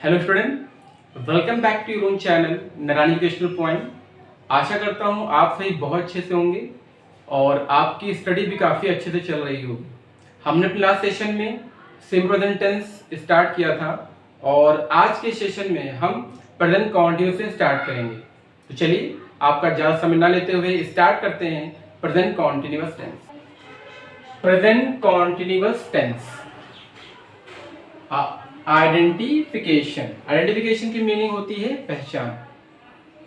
Hello student, welcome back to your own channel Narayan educational point. आशा करता हूँ आप सभी बहुत अच्छे से होंगे और आपकी स्टडी भी काफ़ी अच्छे से चल रही होगी। हमने अपने लास्ट सेशन में सिंपल प्रेजेंट टेंस स्टार्ट किया था और आज के सेशन में हम प्रेजेंट कॉन्टिन्यूस से स्टार्ट करेंगे। तो चलिए आपका ज़्यादा समय ना लेते हुए स्टार्ट करते हैं present continuous tense. Present continuous tense identification की मीनिंग होती है पहचान।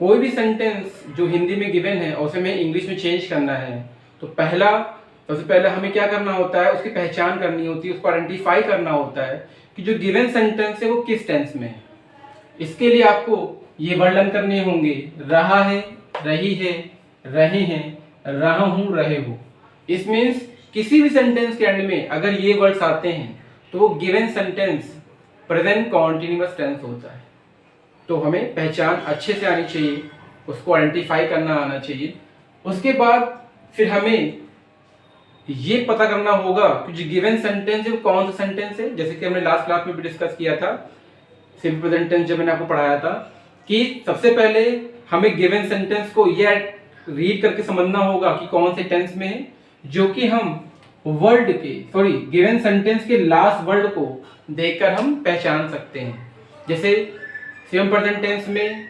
कोई भी सेंटेंस जो हिंदी में गिवन है उसे हमें इंग्लिश में चेंज करना है तो सबसे पहले हमें क्या करना होता है, उसकी पहचान करनी होती है, उसको आइडेंटिफाई करना होता है कि जो गिवन सेंटेंस है वो किस टेंस में है। इसके लिए आपको ये वर्ड लर्न करने होंगे, रहा है, रही है, रहे हैं, रहा हूं, रहे हो। इस मीन्स किसी भी सेंटेंस के एंड में अगर ये वर्ड्स आते हैं तो वो given sentence present continuous tense होता है। तो हमें पहचान अच्छे से आनी चाहिए, उसको आइडेंटिफाई करना आना चाहिए। उसके बाद फिर हमें ये पता करना होगा कि जो गिवन सेंटेंस है वो कौन सा सेंटेंस है। जैसे कि हमने लास्ट क्लास में भी डिस्कस किया था सिंपल प्रेजेंट टेंस, जब मैंने आपको पढ़ाया था कि सबसे पहले हमें गिवन सेंटेंस को ये रीड करके समझना होगा कि कौन से टेंस में है, जो कि हम गिवन सेंटेंस के लास्ट वर्ड को देखकर हम पहचान सकते हैं। जैसे सिंपल प्रेजेंट टेंस में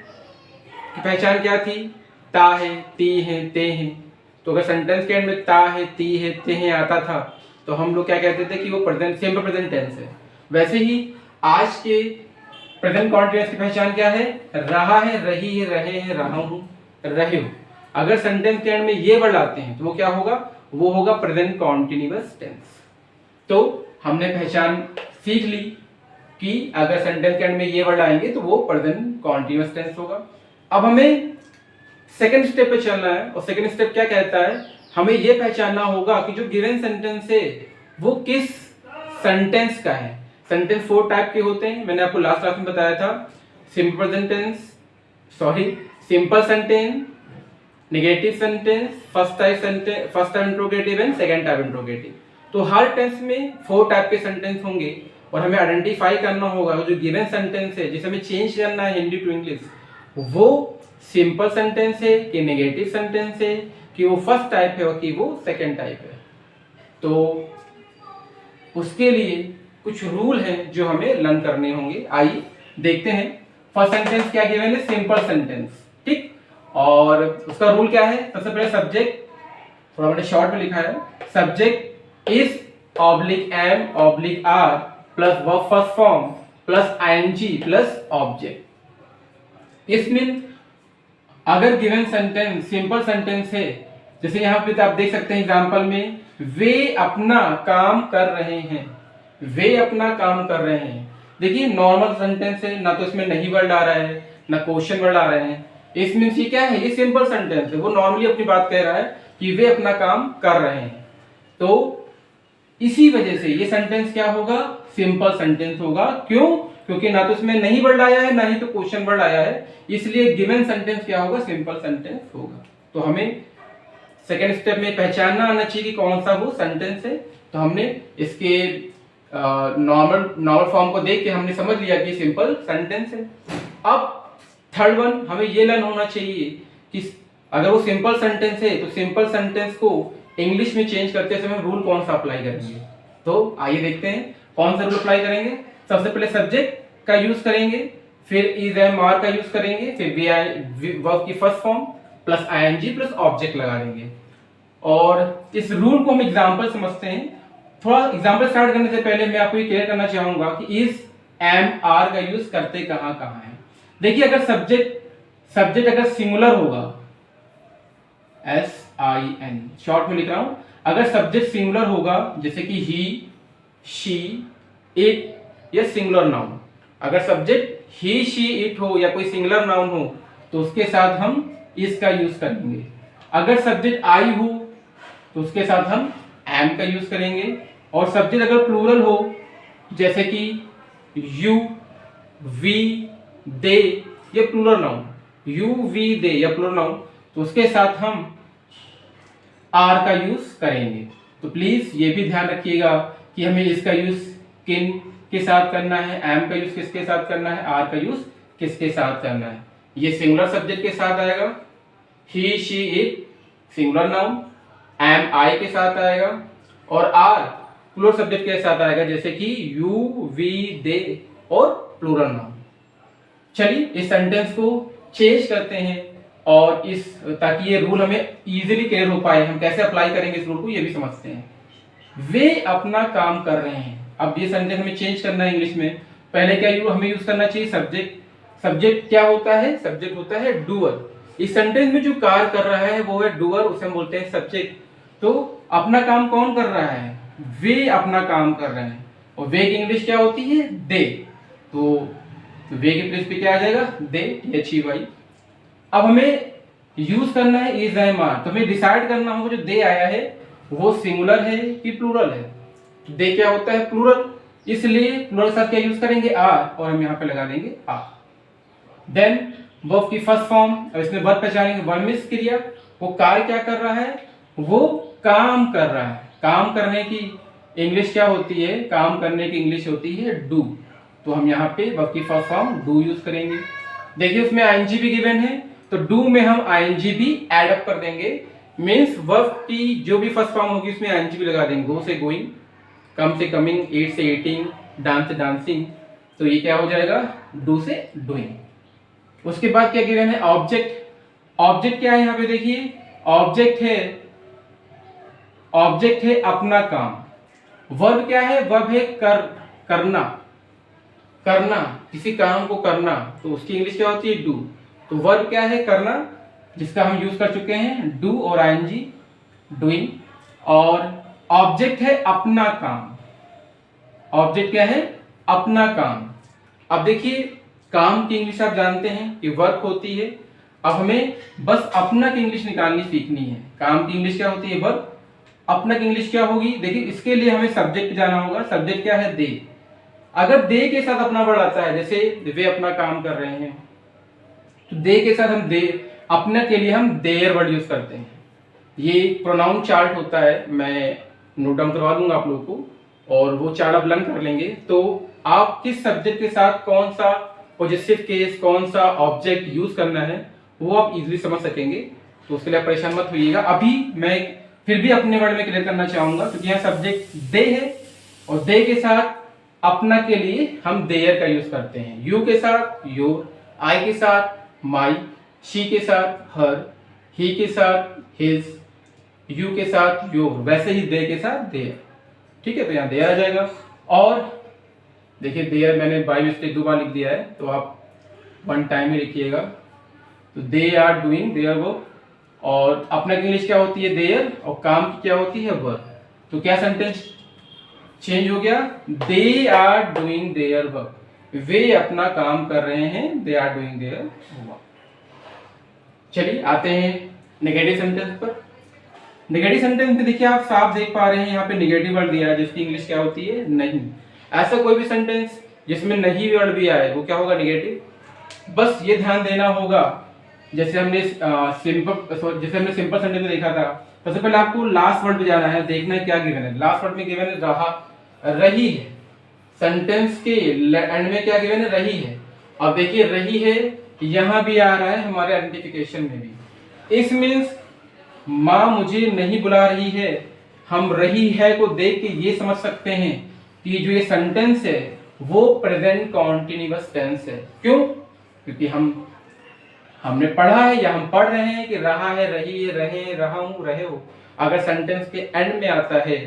पहचान क्या थी, ता है, ती है, ते हैं। तो अगर सेंटेंस के एंड में ता है, ती है, ते हैं आता था तो हम लोग क्या कहते थे कि वो सिंपल प्रेजेंट टेंस है। वैसे ही आज के प्रेजेंट कॉन्टिन्यूअस की पहचान क्या है, रहा है, रही है, रहे हैं, रहा हूं, रहे हो। अगर सेंटेंस के एंड में ये वर्ड आते हैं तो वो क्या होगा, वो होगा प्रेजेंट कॉन्टिन्यूअस टेंस। तो हमने पहचान सीख ली कि अगर सेंटेंस के एंड में ये वर्ड आएंगे तो वो प्रेजेंट कॉन्टिन्यूअस टेंस होगा। अब हमें सेकंड स्टेप पे चलना है और सेकंड स्टेप क्या कहता है, हमें ये पहचानना होगा कि जो गिवन सेंटेंस है वो किस सेंटेंस का है। सेंटेंस 4 टाइप के होते हैं, मैंने आपको लास्ट क्लास में बताया था। Simple sentence, negative sentence, first type interrogative and second type interrogative. तो हर टेंस में 4 टाइप के सेंटेंस होंगे और हमें आइडेंटिफाई करना होगा जो गिवन सेंटेंस है जिसे हमें चेंज करना है हिंदी टू इंग्लिश, वो सिंपल सेंटेंस है कि नेगेटिव सेंटेंस है, कि वो फर्स्ट टाइप है और कि वो सेकंड टाइप है। तो उसके लिए कुछ रूल हैं जो हमें लर्न करने होंगे। आइए देखते हैं। फर्स्ट सेंटेंस क्या गिवन है, सिंपल सेंटेंस, ठीक। और उसका रूल क्या है, सबसे पहले सब्जेक्ट, थोड़ा मैंने शॉर्ट में लिखा है, subject is oblique am oblique are plus verb first form plus ING plus object. इस मीन अगर गिवन सेंटेंस सिंपल सेंटेंस है, जैसे यहाँ पे आप देख सकते हैं एग्जांपल में, वे अपना काम कर रहे हैं, वे अपना काम कर रहे हैं। देखिए नॉर्मल सेंटेंस है, ना तो इसमें नहीं वर्ड आ रहा है ना क्वेश्चन वर्ड आ रहे हैं। इस मीन्स ये क्या है, ये सिंपल सेंटेंस है, वो नॉर्मली अपनी बात कह रहा है कि वे अपना काम कर रहे हैं। तो इसी वजह से ये सेंटेंस क्या होगा, सिंपल सेंटेंस होगा। क्यों, क्योंकि ना तो इसमें नहीं वर्ड आया है ना ही तो क्वेश्चन वर्ड आया है, इसलिए गिवन सेंटेंस क्या होगा, सिंपल सेंटेंस होगा। तो हमें सेकेंड स्टेप में पहचानना आना चाहिए कि कौन सा वो सेंटेंस है। तो हमने इसके नॉर्मल फॉर्म को देख के हमने समझ लिया कि सिंपल सेंटेंस है। अब थर्ड वन हमें ये लर्न होना चाहिए कि अगर वो सिंपल सेंटेंस है तो सिंपल सेंटेंस को इंग्लिश में चेंज करते समय रूल कौन सा अप्लाई करेंगे। तो आइए देखते हैं कौन सा रूल अप्लाई करेंगे। सबसे पहले सब्जेक्ट का यूज करेंगे, फिर इज एम आर का यूज करेंगे, फिर वर्ब की first form plus ING plus object लगा देंगे। और इस रूल को हम एग्जांपल समझते हैं। थोड़ा एग्जांपल स्टार्ट करने से पहले मैं आपको ये क्लियर करना चाहूंगा कि इज एम आर का यूज करते कहां कहां है। देखिए अगर सब्जेक्ट अगर सिंगुलर होगा, SIN शॉर्ट में लिख रहा हूं, अगर सब्जेक्ट सिंगुलर होगा जैसे कि ही, शी, इट या सिंगुलर नाउन, अगर सब्जेक्ट ही, शी, इट हो या कोई सिंगुलर नाउन हो तो उसके साथ हम इस का यूज करेंगे। अगर सब्जेक्ट आई हो तो उसके साथ हम एम का यूज करेंगे। और सब्जेक्ट अगर प्लूरल हो जैसे कि यू, वी, दे या प्लूरल नाउन, यू, वी, दे या प्लूरल नाउन, तो उसके साथ हम आर का यूज करेंगे। तो प्लीज ये भी ध्यान रखिएगा कि हमें इसका यूज किन के साथ करना है, एम का यूज किसके साथ करना है, आर का यूज किसके साथ करना है। ये सिंगुलर सब्जेक्ट के साथ आएगा, he she it singular noun, am I के साथ आएगा, और आर प्लूरल सब्जेक्ट के साथ आएगा, जैसे कि यू वी दे और प्लूरल नाउन। चलिए इस सेंटेंस को चेंज करते हैं और इस ताकि ये रूल हमें इजीली क्लियर हो पाए, हम कैसे अप्लाई करेंगे इस रूल को ये भी समझते हैं। वे अपना काम कर रहे हैं। अब ये सेंटेंस हमें चेंज करना है इंग्लिश में। पहले क्या हमें यूज करना चाहिए, सब्जेक्ट। सब्जेक्ट क्या होता है, सब्जेक्ट होता है डूअर। इस सेंटेंस में जो कार्य कर रहा है वो है डूअर, उसे हम बोलते हैं सब्जेक्ट। तो अपना काम कौन कर रहा है, वे अपना काम कर रहे हैं, और वे की इंग्लिश क्या होती है, दे। तो वे की प्लेस पे क्या आ जाएगा, दे, THEY। अब हमें यूज करना है इज एम आर, तो हमें डिसाइड करना होगा जो दे आया है वो सिंगुलर है कि प्लूरल है। तो दे क्या होता है, प्लूरल, इसलिए प्लूरल साथ क्या यूज करेंगे, आर, और हम यहाँ पे लगा देंगे आर। देन वर्ब की फर्स्ट फॉर्म, अब इसमें वर्ब पहचानेंगे, वर्ब मीन्स क्रिया, वो कार्य क्या कर रहा है, वो काम कर रहा है। काम करने की इंग्लिश क्या होती है, काम करने की इंग्लिश होती है डू। तो हम यहाँ पे वर्ब की फर्स्ट फॉर्म डू यूज करेंगे। देखिए उसमें आईएनजी भी गिवन है, तो डू में हम आईएनजी भी एड अप कर देंगे, मीन्स वर्ब की जो भी फर्स्ट फॉर्म होगी उसमें आईएनजी भी लगा देंगे। गो से गोइंग, कम से कमिंग, ईट से ईटिंग, डांस से डांसिंग, तो ये क्या हो जाएगा, डू से डूइंग। उसके बाद क्या गिवन है, ऑब्जेक्ट। ऑब्जेक्ट क्या है यहाँ पे देखिए, ऑब्जेक्ट है अपना काम। वर्ब क्या है, वर्ब है करना, किसी काम को करना, तो उसकी इंग्लिश क्या होती है, डू। तो वर्ब क्या है, करना, जिसका हम यूज कर चुके हैं डू और आईएनजी, डूइंग। और ऑब्जेक्ट है अपना काम, ऑब्जेक्ट क्या है, अपना काम। अब देखिए काम की इंग्लिश आप जानते हैं कि वर्क होती है, अब हमें बस अपना की इंग्लिश निकालनी सीखनी है। काम की इंग्लिश क्या होती है, वर्क, अपना की इंग्लिश क्या होगी, देखिए इसके लिए हमें सब्जेक्ट जाना होगा। सब्जेक्ट क्या है, दे। अगर दे के साथ अपना वर्ड आता है, जैसे वे अपना काम कर रहे हैं, तो दे के साथ हम दे, अपना के लिए हम देयर वर्ड यूज करते हैं। ये प्रोनाउन चार्ट होता है, मैं नोट डाउन करवा दूंगा आप लोगों को, और वो चार्ट आप लर्न कर लेंगे, तो आप किस सब्जेक्ट के साथ कौन सा पॉजिटिव केस, कौन सा ऑब्जेक्ट यूज करना है वो आप इजीली समझ सकेंगे। तो उसके लिए परेशान मत होइएगा। अभी मैं फिर भी अपने वर्ड में क्लियर करना चाहूंगा, क्योंकि यहाँ सब्जेक्ट दे है, और दे के साथ अपना के लिए हम देयर का यूज करते हैं। यू के साथ योर, आई के साथ माई, शी के साथ हर, ही के साथ हिज, यू के साथ योर, वैसे ही दे के साथ देयर। ठीक है, तो यहाँ देयर आ जाएगा। और देखिए देयर मैंने बाय मिस्टेक 2 बार लिख दिया है, तो आप 1 टाइम ही लिखिएगा। तो they are doing their work, और अपना की इंग्लिश क्या होती है, देयर, और काम की क्या होती है, वर्क। तो क्या सेंटेंस चेंज हो गया, they are doing their work, वे अपना काम कर रहे हैं, they are doing their work. चलिए आते हैं नेगेटिव सेंटेंस पर। नेगेटिव सेंटेंस में देखिए आप साफ देख पा रहे हैं, यहाँ पे नेगेटिव वर्ड दिया है, जिसकी इंग्लिश क्या होती है, नहीं। ऐसा कोई भी सेंटेंस जिसमें नहीं वर्ड भी आए वो क्या होगा, नेगेटिव। बस ये ध्यान देना होगा, जैसे हमने सिंपल सेंटेंस में देखा था, सबसे पहले आपको लास्ट वर्ड पे जाना है, देखना है क्या गिवन है। लास्ट वर्ड में गिवन है रहा, रही है। सेंटेंस के एंड में क्या गिवन है, रही है। अब देखिए रही है यहाँ भी आ रहा है हमारे आइडेंटिफिकेशन में भी। इस मीन्स माँ मुझे नहीं बुला रही है, हम रही है को देख के ये समझ सकते हैं कि जो ये सेंटेंस है वो प्रेजेंट कॉन्टिन्यूअस टेंस है। क्यों, क्योंकि हमने पढ़ा है या हम पढ़ रहे हैं कि रहा है, रही है, रहे, रहा हूं, रहे हो। अगर सेंटेंस के एंड में आता है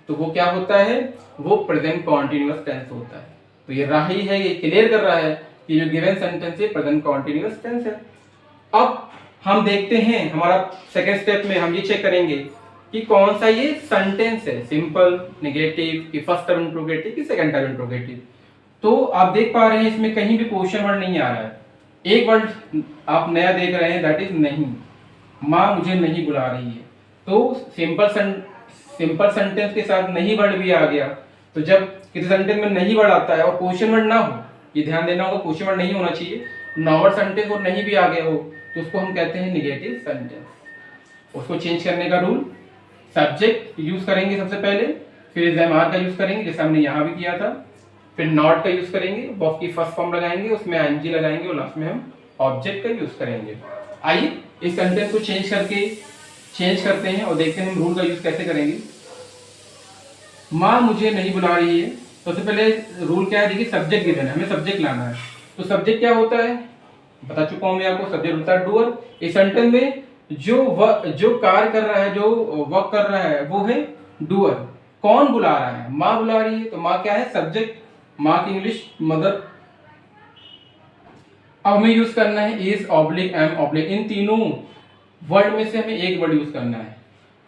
तो वो क्या होता है, वो प्रेजेंट कॉन्टिन्यूअस टेंस होता है। तो ये रही है, ये क्लियर कर रहा है कि जो गिवन सेंटेंस है प्रेजेंट कॉन्टिन्यूअस टेंस है। अब हम देखते हैं, हमारा सेकेंड स्टेप में हम ये चेक करेंगे कि कौन सा ये सेंटेंस है, सिंपल, नेगेटिव, कि फर्स्ट टर्म इंट्रोगेटिव, कि सेकंड टर्म इंट्रोगेटिव। तो आप देख पा रहे हैं इसमें कहीं भी क्वेश्चन वर्ड नहीं आ रहा है। एक वर्ड आप नया देख रहे हैं, दैट इज नहीं। माँ मुझे नहीं बुला रही है, तो सिंपल सेंटेंस के साथ नहीं वर्ड भी आ गया। तो जब किसी सेंटेंस में नहीं वर्ड आता है और क्वेश्चन वर्ड ना हो, ये ध्यान देना होगा, क्वेश्चन वर्ड नहीं होना चाहिए, नॉर्मल सेंटेंस और नहीं भी आ गया हो, तो उसको हम कहते हैं नेगेटिव सेंटेंस। उसको चेंज करने का रूल, सब्जेक्ट यूज करेंगे सबसे पहले, फिर एमआर का यूज करेंगे, जैसे हमने यहाँ भी किया था, फिर नॉट का यूज करेंगे, वर्ब की फर्स्ट फॉर्म लगाएंगे, उसमें आईएनजी लगाएंगे और लास्ट में हम ऑब्जेक्ट का यूज करेंगे। आइए इस सेंटेंस को चेंज करते हैं और देखते हैं हम रूल का यूज कैसे करेंगे। माँ मुझे नहीं बुला रही है, तो सबसे पहले रूल क्या है, देखिए सब्जेक्ट गिवन है, हमें सब्जेक्ट लाना है। तो सब्जेक्ट क्या होता है, बता चुका हूं मैं आपको, सब्जेक्ट होता है डूअर। इस सेंटेंस में जो कार्य कर रहा है, जो वर्क कर रहा है वो है डूअर। कौन बुला रहा है, माँ बुला रही है, तो माँ क्या है, सब्जेक्ट, माँ की इंग्लिश मदर। अब हमें यूज करना है इज ऑब्लिक एम ऑब्लिक, इन तीनों वर्ड में से हमें एक वर्ड यूज करना है।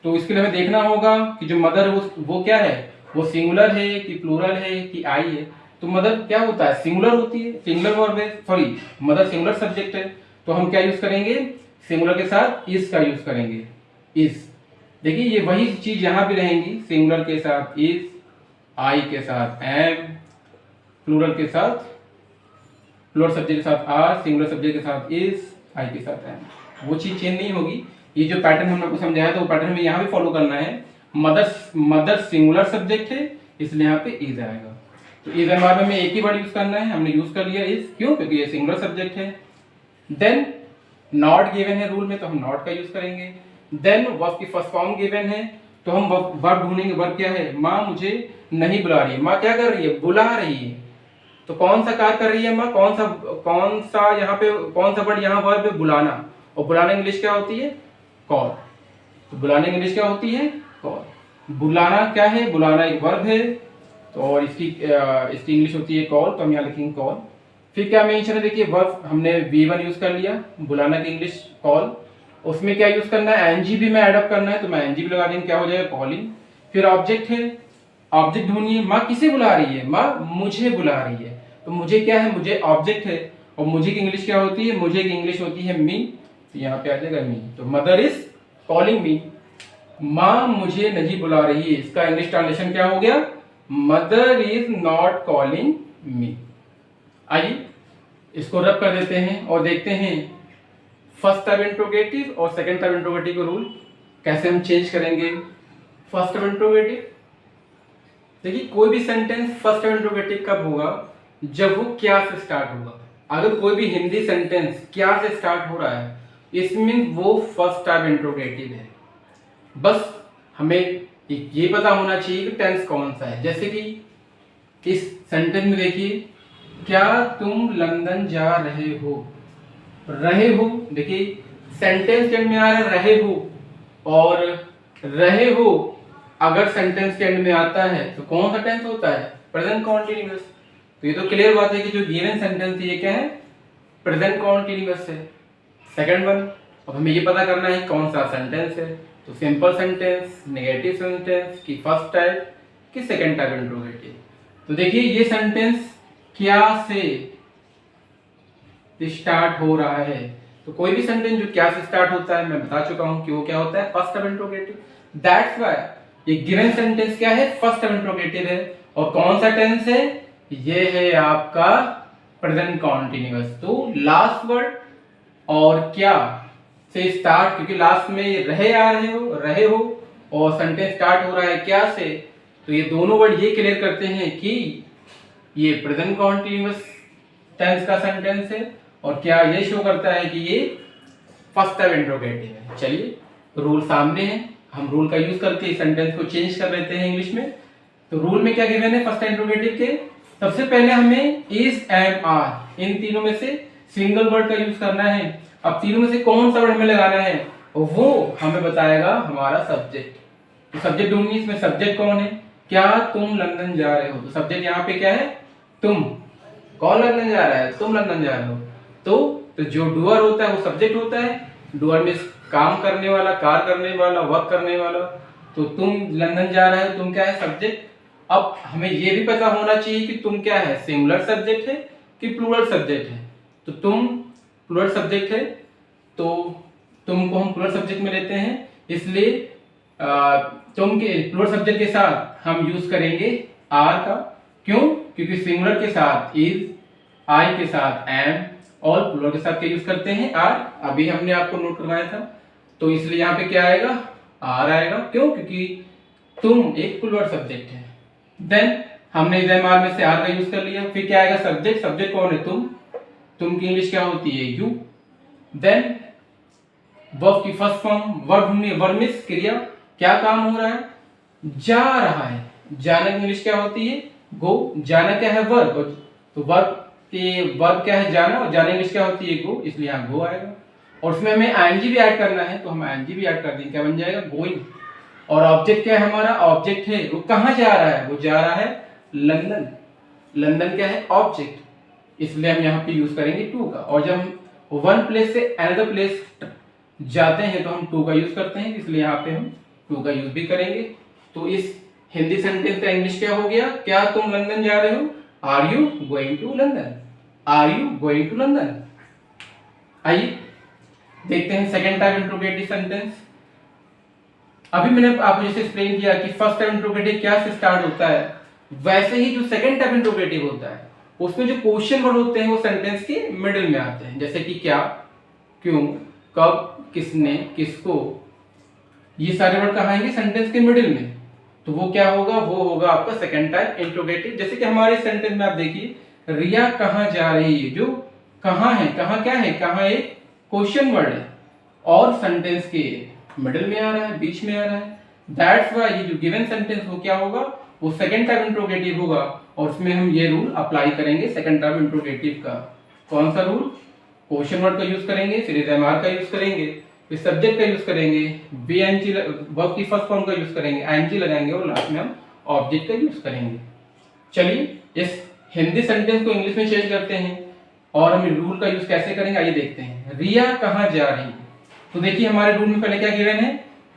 तो इसके लिए हमें देखना होगा कि जो मदर है वो क्या है, वो सिंगुलर है कि प्लूरल है कि आई है। तो मदर क्या होता है, सिंगुलर होती है, सिंगुलर वर्ब है, सॉरी मदर सिंगुलर सब्जेक्ट है। तो हम क्या यूज करेंगे, सिंगुलर के साथ इज का यूज करेंगे, इज। देखिए ये वही चीज यहां भी रहेंगी, सिंगुलर के साथ इज, आई के साथ एम, प्लूरल के साथ, प्लूरल सब्जेक्ट के साथ आर, सिंगुलर सब्जेक्ट के साथ इज, आई के साथ एम, वो चीज चेंज नहीं होगी। ये जो पैटर्न हमने आपको समझाया था वो पैटर्न हमें यहाँ भी फॉलो करना है। मदर सिंगुलर सब्जेक्ट है, इसलिए यहाँ पे इज आएगा। तो इज एंड में हमें एक ही वर्ड यूज करना है, हमने यूज कर लिया इज, क्यों, क्योंकि ये सिंगुलर सब्जेक्ट है। देन नॉट गिवन है रूल में, तो हम नॉट का यूज करेंगे। देन वर्ब की फर्स्ट फॉर्म गिवन है, तो हम वर्ब ढूंढेंगे। वर्ब क्या है, माँ मुझे नहीं बुला रही है, माँ क्या कर रही है, बुला रही है। तो कौन सा कार्य कर रही है माँ, कौन सा यहाँ पे कौन सा वर्ड यहाँ वर्ब है, बुलाना। और बुलाना इंग्लिश क्या होती है, कॉल। तो बुलाने की इंग्लिश क्या होती है, कॉल। बुलाना क्या है, बुलाना एक वर्ब है, तो और इसकी इंग्लिश होती है कॉल, तो हम यहाँ लिखेंगे कॉल। फिर क्या मेंशन है, देखिए वर्ब हमने V1 यूज कर लिया, बुलाना की इंग्लिश कॉल। उसमें क्या यूज करना है, एनजी भी में एडअप करना है, तो मैं एनजी भी लगा देंगे, क्या हो जाएगा, कॉलिंग। फिर ऑब्जेक्ट है, ऑब्जेक्ट ढूंढिए, माँ किसे बुला रही है, माँ मुझे बुला रही है। तो मुझे क्या है, मुझे ऑब्जेक्ट है, और मुझे की इंग्लिश क्या होती है, मुझे की इंग्लिश होती है मी, तो यहाँ पे आ जाएगा मी। तो मदर इज कॉलिंग मी, माँ मुझे नहीं बुला रही है, इसका इंग्लिश ट्रांसलेशन क्या हो गया, mother is not calling me. आइए इसको रब कर देते हैं और देखते हैं फर्स्ट टाइप इंट्रोगेटिव और सेकंड टाइप इंट्रोगेटिव का रूल कैसे हम चेंज करेंगे। फर्स्ट टाइप इंट्रोगेटिव, देखिए कोई भी सेंटेंस फर्स्ट टाइप इंट्रोगेटिव कब होगा, जब वो क्या से स्टार्ट होगा। अगर कोई भी हिंदी सेंटेंस क्या से स्टार्ट हो रहा है, इसमें वो फर्स्ट टाइप इंट्रोगेटिव है। बस हमें ये पता होना चाहिए कि टेंस कौन सा है। जैसे कि इस सेंटेंस में देखिए, क्या तुम लंदन जा रहे हो, रहे हो, देखिए सेंटेंस के एंड में आ रहा है रहे हो, और रहे हो अगर सेंटेंस के एंड में आता है तो कौन सा टेंस होता है, प्रेजेंट कॉन्टिन्यूअस। तो ये तो क्लियर बात है कि जो गिवन सेंटेंस है ये क्या है, प्रेजेंट कॉन्टिन्यूअस है। सेकंड वन, अब हमें ये पता करना है कौन सा सेंटेंस है, तो सिंपल सेंटेंस, नेगेटिव सेंटेंस की फर्स्ट टाइप की सेकंड टाइप इंट्रोगेटिव। तो देखिए ये सेंटेंस क्या से स्टार्ट हो रहा है, तो कोई भी सेंटेंस जो क्या से स्टार्ट होता है, मैं बता चुका हूं कि वो क्या होता है, first type interrogative. That's why ये गिवन सेंटेंस क्या है, फर्स्ट टाइप इंट्रोगेटिव है। और कौन सा टेंस है, ये है आपका प्रेजेंट कॉन्टिन्यूअस। तो लास्ट वर्ड और क्या से स्टार्ट, क्योंकि लास्ट में रहे आ रहे हो और सेंटेंस स्टार्ट हो रहा है क्या से, तो ये दोनों वर्ड ये क्लियर करते हैं कि ये प्रेजेंट कॉन्टिन्यूअस टेंस का सेंटेंस है, और क्या ये शो करता है कि ये फर्स्ट टाइप इंट्रोगेटिव है। चलिए रूल सामने है, हम रूल का यूज करके इस सेंटेंस को चेंज कर लेते हैं इंग्लिश में। तो रूल में क्या गिवन है फर्स्ट टाइप इंट्रोगेटिव के, सबसे पहले हमें इज एम आर इन तीनों में से सिंगल वर्ड का यूज करना है। अब तीनों में से कौन सा वर्ड हमें लगाना है, वो हमें बताएगा हमारा सब्जेक्ट। तो सब्जेक्ट ढूंढनी, इसमें सब्जेक्ट कौन है, क्या तुम लंदन जा रहे हो, तो सब्जेक्ट यहाँ पे क्या है, तुम। कौन लंदन जा रहा है, तुम लंदन जा रहे हो। तो जो डूअर होता है वो सब्जेक्ट होता है, डूअर में काम करने वाला, कार्य करने वाला, वर्क करने वाला। तो तुम लंदन जा रहे हो, तुम क्या है, सब्जेक्ट। अब हमें ये भी पता होना चाहिए कि तुम क्या है, सिंगुलर सब्जेक्ट है कि प्लूरल सब्जेक्ट है। तो तुम प्लूरल सब्जेक्ट है, तो तुम को हम प्लूरल सब्जेक्ट में लेते हैं, इसलिए तुम के प्लूरल सब्जेक्ट के साथ हम यूज करेंगे आर का। क्यों, क्योंकि सिंगुलर के साथ इज, आई के साथ एम, और प्लूरल के साथ क्या यूज करते हैं, आर। अभी हमने आपको नोट करवाया था, तो इसलिए यहाँ पे क्या आएगा, आर आएगा। क्यों, क्योंकि तुम एक प्लूरल सब्जेक्ट है। देन हमने इज एम आर में से आर का यूज कर लिया। फिर क्या आएगा, सब्जेक्ट। सब्जेक्ट कौन है, तुम की इंग्लिश क्या होती है, यू। देन वर्ब की फर्स्ट फॉर्म, वर्ब मीन्स क्रिया, क्या काम हो रहा है, जा रहा है। जाना की इंग्लिश क्या होती है, गो। जाना क्या है, वर्ब, तो वर्ब क्या है, जाना, और जाना इंग्लिश क्या होती है, गो, इसलिए यहाँ गो आएगा। और उसमें हमें आईएनजी भी ऐड करना है, तो हम आईएनजी भी ऐड कर देंगे, क्या बन जाएगा, गोइंग। और ऑब्जेक्ट क्या है हमारा, ऑब्जेक्ट है, वो कहाँ जा रहा है, वो जा रहा है लंदन। लंदन क्या है, ऑब्जेक्ट, इसलिए हम यहाँ पे यूज करेंगे टू का। और जब हम वन प्लेस से अनदर प्लेस जाते हैं तो हम टू का यूज करते हैं, इसलिए यहाँ पे हम टू का यूज भी करेंगे। तो इस हिंदी सेंटेंस का इंग्लिश क्या हो गया, क्या तुम लंदन जा रहे हो, are you going to London, are you going to London. आइए देखते हैं सेकेंड टाइप इंट्रोगेटिव सेंटेंस। अभी मैंने आपको जैसे एक्सप्लेन किया कि फर्स्ट टाइप इंट्रोगेटिव क्या से स्टार्ट होता है, वैसे ही जो सेकेंड टाइप इंट्रोगेटिव होता है उसमें जो क्वेश्चन वर्ड होते हैं वो सेंटेंस के मिडिल में आते हैं, जैसे कि क्या, क्यों, कब, किसने, किसको, ये सारे वर्ड कहाँ आएंगे, सेंटेंस के मिडिल में। तो वो क्या होगा, वो होगा आपका सेकेंड टाइप इंट्रोगेटिव। जैसे कि हमारे सेंटेंस में आप देखिए, रिया कहाँ जा रही है, जो कहाँ है, कहाँ क्या है, कहाँ एक क्वेश्चन वर्ड है और सेंटेंस के मिडिल में आ रहा है, बीच में आ रहा है। दैट्स व्हाई ये जो गिवन सेंटेंस वो क्या होगा, वो सेकेंड टाइप इंट्रोगेटिव होगा। और उसमें हम ये रूल अप्लाई करेंगे सेकेंड टाइप इंट्रोगेटिव का। कौन सा रूल, क्वेश्चन वर्ड का यूज करेंगे, फिर इज एम आर का यूज करेंगे, फिर सब्जेक्ट का यूज करेंगे, बी एनजी वर्ब की फर्स्ट फॉर्म का यूज करेंगे, आईएनजी लगाएंगे और लास्ट में हम ऑब्जेक्ट का यूज करेंगे। चलिए इस हिंदी सेंटेंस को इंग्लिश में चेंज करते हैं और हम रूल का यूज कैसे करेंगे, आइए देखते हैं। रिया कहाँ जा रही है, तो देखिए हमारे रूल में पहले क्या गिवन है,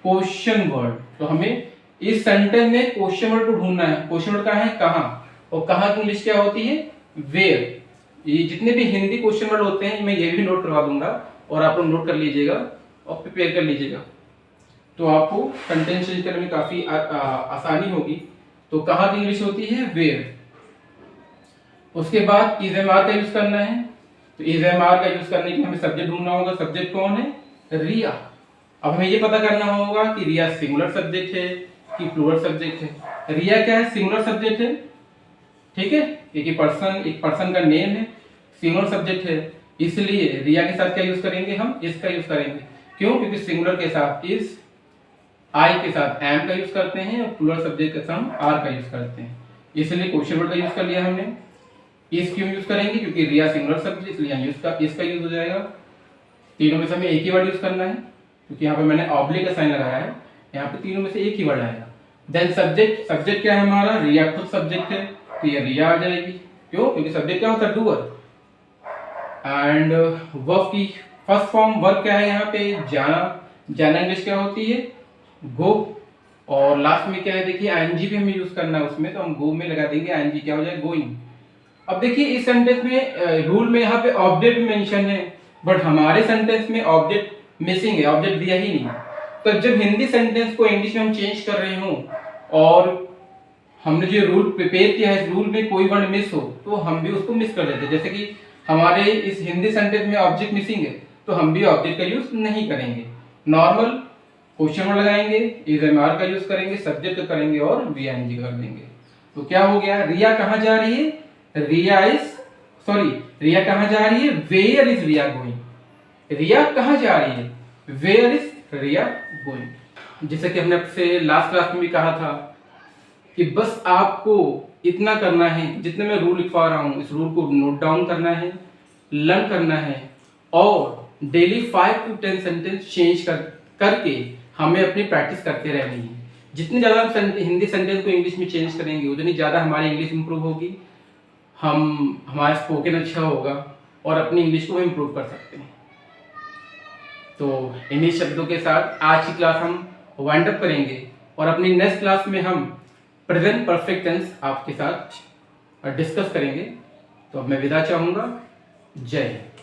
क्वेश्चन वर्ड। तो हमें इस सेंटेंस में क्वेश्चन वर्ड को ढूंढना है। क्वेश्चन वर्ड कहाँ है, कहाँ, और कहाँ की इंग्लिश क्या होती है, वेयर। ये जितने भी हिंदी क्वेश्चन वर्ड होते हैं मैं ये भी नोट करवा दूंगा और आप लोग नोट कर लीजिएगा और प्रिपेयर कर लीजिएगा, तो आपको सेंटेंस चेंज करने में काफी आसानी होगी। तो कहाँ की इंग्लिश होती है, वेयर। उसके बाद इज एम आर का यूज करना है। तो इज एम आर का यूज करने के लिए हमें सब्जेक्ट ढूंढना होगा। सब्जेक्ट कौन है, रिया। अब हमें ये पता करना होगा कि रिया सिंगुलर सब्जेक्ट है कि प्लूरल सब्जेक्ट है। रिया क्या है, सिंगुलर सब्जेक्ट है, ठीक है, एक पर्सन का नेम है, सिंगुलर सब्जेक्ट है, इसलिए रिया के साथ क्या यूज करेंगे, हम इस का यूज करेंगे। क्यों, क्योंकि सिंगुलर के साथ इस, आई के साथ एम का यूज करते हैं और प्लूरल सब्जेक्ट के साथ हम आर का यूज करते हैं, इसलिए क्वेश्चन वर्ड का यूज कर लिया हमने। इस क्यों यूज करेंगे, क्योंकि रिया सिंगुलर सब्जेक्ट, इसलिए यहाँ इसका यूज हो जाएगा। तीनों में से हमें एक ही वर्ड यूज करना है, क्योंकि यहाँ पे मैंने ऑब्लिक का साइन लगाया है, यहाँ पे तीनों में से एक ही वर्ड आएगा। देन सब्जेक्ट, सब्जेक्ट क्या है हमारा, रिया खुद सब्जेक्ट है, तो ये रिया आ जाएगी। क्यों, क्योंकि सब्जेक्ट क्या होता है, डूअर। एंड वर्ब की फर्स्ट फॉर्म, वर्ब क्या है यहाँ पे, जाना। जाना इंग्लिश क्या होती है, गो। और लास्ट में क्या है, देखिए आईएनजी भी हमें यूज करना है उसमें, तो हम गो में लगा देंगे आईएनजी, क्या हो जाएगा, गोइंग। अब देखिए इस सेंटेंस में रूल में यहाँ पे ऑब्जेक्ट मेंशन है, बट हमारे सेंटेंस में ऑब्जेक्ट मिसिंग है, ऑब्जेक्ट दिया ही नहीं। तो जब हिंदी सेंटेंस को इंग्लिश में हम चेंज कर रहे हो और हमने जो रूल प्रिपेयर किया है, इस रूल में कोई वर्ड मिस हो तो हम भी उसको मिस कर देते हैं। जैसे कि हमारे इस हिंदी सेंटेंस में ऑब्जेक्ट मिसिंग है तो हम भी ऑब्जेक्ट का यूज नहीं करेंगे, नॉर्मल क्वेश्चन वर्ड लगाएंगे, इज एम आर का यूज करेंगे, सब्जेक्ट का करेंगे और वीएनजी कर देंगे। तो क्या हो गया, रिया कहाँ जा रही है, रिया कहाँ जा रही है, वेयर इज रिया गोइंग। रिया कहाँ जा रही है, वेयर इज रिया गोइंग। जैसे कि हमने आपसे लास्ट क्लास में भी कहा था कि बस आपको इतना करना है, जितने मैं रूल लिखवा रहा हूँ इस रूल को नोट डाउन करना है, लर्न करना है और डेली 5 to 10 सेंटेंस चेंज करके हमें अपनी प्रैक्टिस करते रहनी है। जितनी ज़्यादा हम हिंदी सेंटेंस को इंग्लिश में चेंज करेंगे उतनी ज़्यादा हमारी इंग्लिश इंप्रूव होगी, हमारा स्पोकन अच्छा होगा और अपनी इंग्लिश को इम्प्रूव कर सकते हैं। तो इन्हीं शब्दों के साथ आज की क्लास हम वाइंड अप करेंगे और अपनी नेक्स्ट क्लास में हम प्रेजेंट परफेक्ट टेंस आपके साथ डिस्कस करेंगे। तो अब मैं विदा चाहूँगा, जय हिंद।